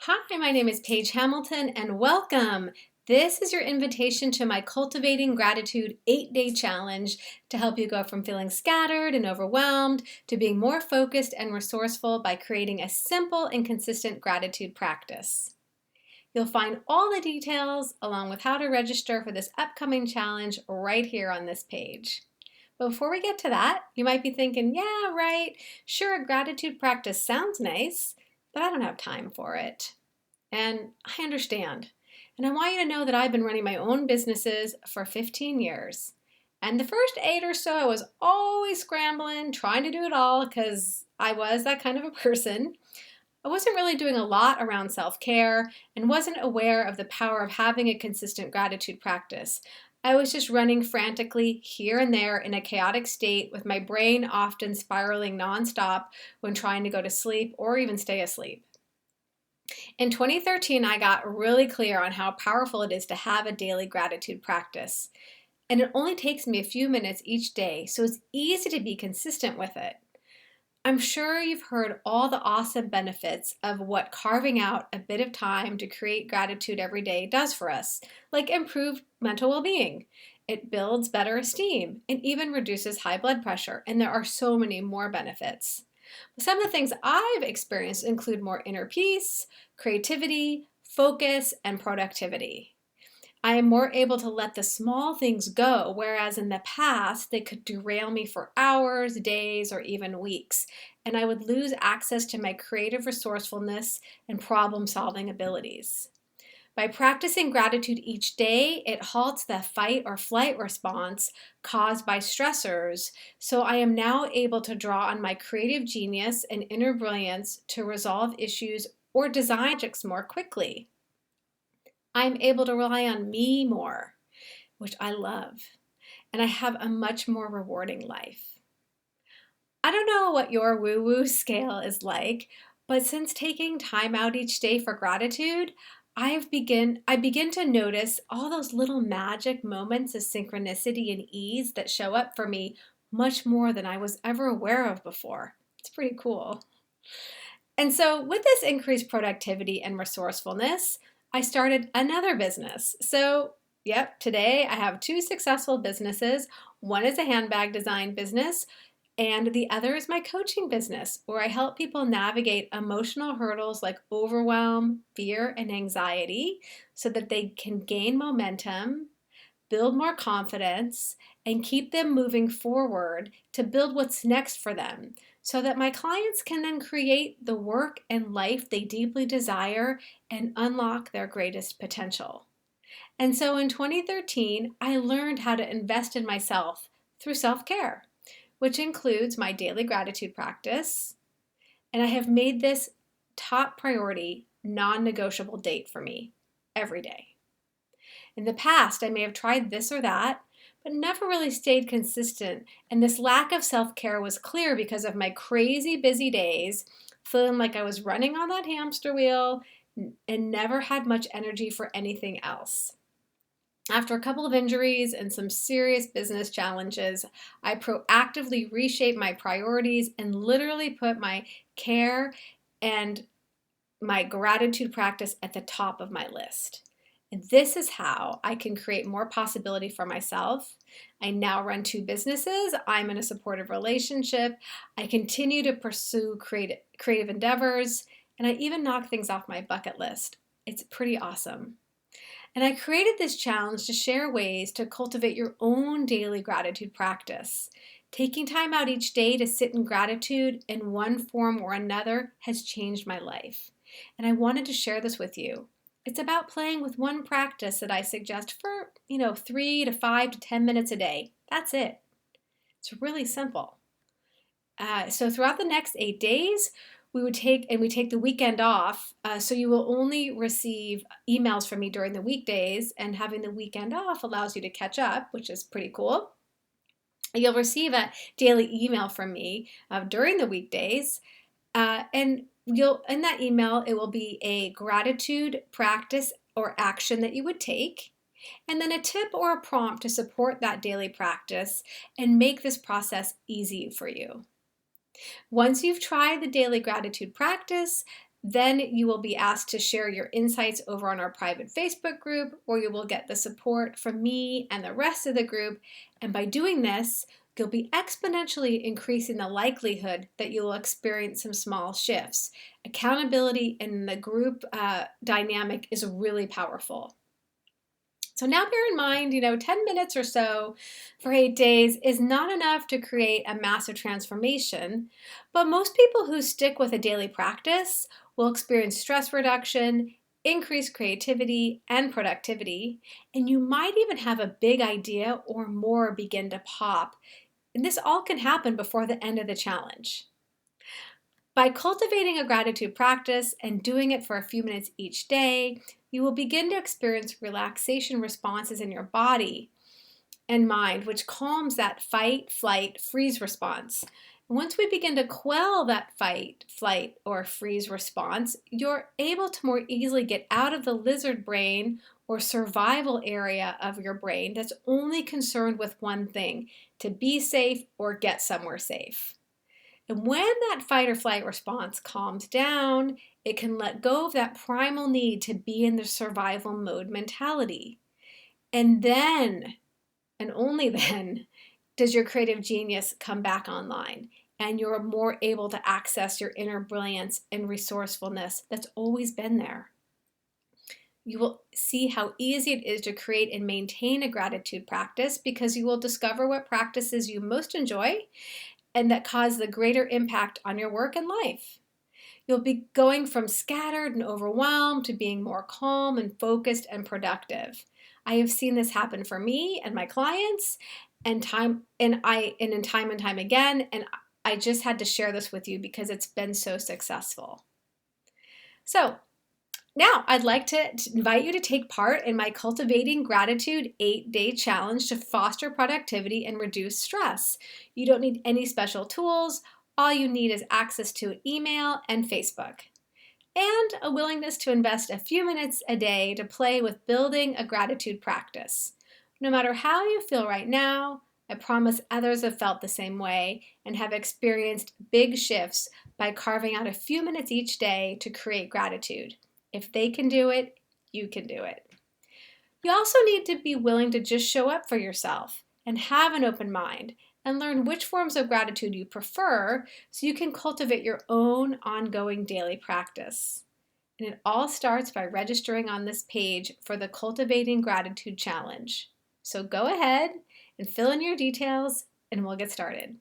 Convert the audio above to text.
Hi, my name is Paige Hamilton, and welcome. This is your invitation to my Cultivating Gratitude 8-day challenge to help you go from feeling scattered and overwhelmed to being more focused and resourceful by creating a simple and consistent gratitude practice. You'll find all the details along with how to register for this upcoming challenge right here on this page. But before we get to that, you might be thinking, yeah, right, sure, a gratitude practice sounds nice, but I don't have time for it. And I understand. And I want you to know that I've been running my own businesses for 15 years. And the first 8 or so, I was always scrambling, trying to do it all because I was that kind of a person. I wasn't really doing a lot around self-care and wasn't aware of the power of having a consistent gratitude practice. I was just running frantically here and there in a chaotic state with my brain often spiraling nonstop when trying to go to sleep or even stay asleep. In 2013, I got really clear on how powerful it is to have a daily gratitude practice. And it only takes me a few minutes each day, so it's easy to be consistent with it. I'm sure you've heard all the awesome benefits of what carving out a bit of time to create gratitude every day does for us, like improved mental well-being. It builds better esteem and even reduces high blood pressure, and there are so many more benefits. Some of the things I've experienced include more inner peace, creativity, focus, and productivity. I am more able to let the small things go, whereas in the past they could derail me for hours, days, or even weeks, and I would lose access to my creative resourcefulness and problem-solving abilities. By practicing gratitude each day, it halts the fight or flight response caused by stressors, so I am now able to draw on my creative genius and inner brilliance to resolve issues or design projects more quickly. I'm able to rely on me more, which I love, and I have a much more rewarding life. I don't know what your woo-woo scale is like, but since taking time out each day for gratitude, I begin to notice all those little magic moments of synchronicity and ease that show up for me much more than I was ever aware of before. It's pretty cool. And so with this increased productivity and resourcefulness, I started another business. So, yep, today I have 2 successful businesses. One is a handbag design business, and the other is my coaching business, where I help people navigate emotional hurdles like overwhelm, fear, and anxiety so that they can gain momentum, build more confidence, and keep them moving forward to build what's next for them so that my clients can then create the work and life they deeply desire and unlock their greatest potential. And so in 2013, I learned how to invest in myself through self-care, which includes my daily gratitude practice, and I have made this top priority, non-negotiable date for me every day. In the past, I may have tried this or that, but never really stayed consistent, and this lack of self-care was clear because of my crazy busy days, feeling like I was running on that hamster wheel and never had much energy for anything else. After a couple of injuries and some serious business challenges, I proactively reshaped my priorities and literally put my care and my gratitude practice at the top of my list. And this is how I can create more possibility for myself. I now run 2 businesses. I'm in a supportive relationship. I continue to pursue creative endeavors, and I even knock things off my bucket list. It's pretty awesome. And I created this challenge to share ways to cultivate your own daily gratitude practice. Taking time out each day to sit in gratitude in one form or another has changed my life. And I wanted to share this with you. It's about playing with one practice that I suggest for, 3 to 5 to 10 minutes a day. That's it. It's really simple. So throughout the next 8 days, we take the weekend off. So you will only receive emails from me during the weekdays, and having the weekend off allows you to catch up, which is pretty cool. You'll receive a daily email from me during the weekdays, and in that email, it will be a gratitude practice or action that you would take, and then a tip or a prompt to support that daily practice and make this process easy for you. Once you've tried the daily gratitude practice, Then you will be asked to share your insights over on our private Facebook group, where you will get the support from me and the rest of the group. And by doing this, you'll be exponentially increasing the likelihood that you will experience some small shifts. Accountability in the group dynamic is really powerful. So now bear in mind, 10 minutes or so for 8 days is not enough to create a massive transformation, but most people who stick with a daily practice will experience stress reduction, increased creativity and productivity, and you might even have a big idea or more begin to pop. And this all can happen before the end of the challenge. By cultivating a gratitude practice and doing it for a few minutes each day, you will begin to experience relaxation responses in your body and mind, which calms that fight, flight, freeze response. And once we begin to quell that fight, flight, or freeze response, you're able to more easily get out of the lizard brain or survival area of your brain that's only concerned with one thing: to be safe or get somewhere safe. And when that fight or flight response calms down, it can let go of that primal need to be in the survival mode mentality. And then, and only then, does your creative genius come back online, and you're more able to access your inner brilliance and resourcefulness that's always been there. You will see how easy it is to create and maintain a gratitude practice, because you will discover what practices you most enjoy and that cause the greater impact on your work and life. You'll be going from scattered and overwhelmed to being more calm and focused and productive. I have seen this happen for me and my clients and time and time again, and I just had to share this with you because it's been so successful. So, now, I'd like to invite you to take part in my Cultivating Gratitude 8-day challenge to foster productivity and reduce stress. You don't need any special tools. All you need is access to email and Facebook, and a willingness to invest a few minutes a day to play with building a gratitude practice. No matter how you feel right now, I promise others have felt the same way and have experienced big shifts by carving out a few minutes each day to create gratitude. If they can do it, you can do it. You also need to be willing to just show up for yourself and have an open mind and learn which forms of gratitude you prefer so you can cultivate your own ongoing daily practice. And it all starts by registering on this page for the Cultivating Gratitude Challenge. So go ahead and fill in your details and we'll get started.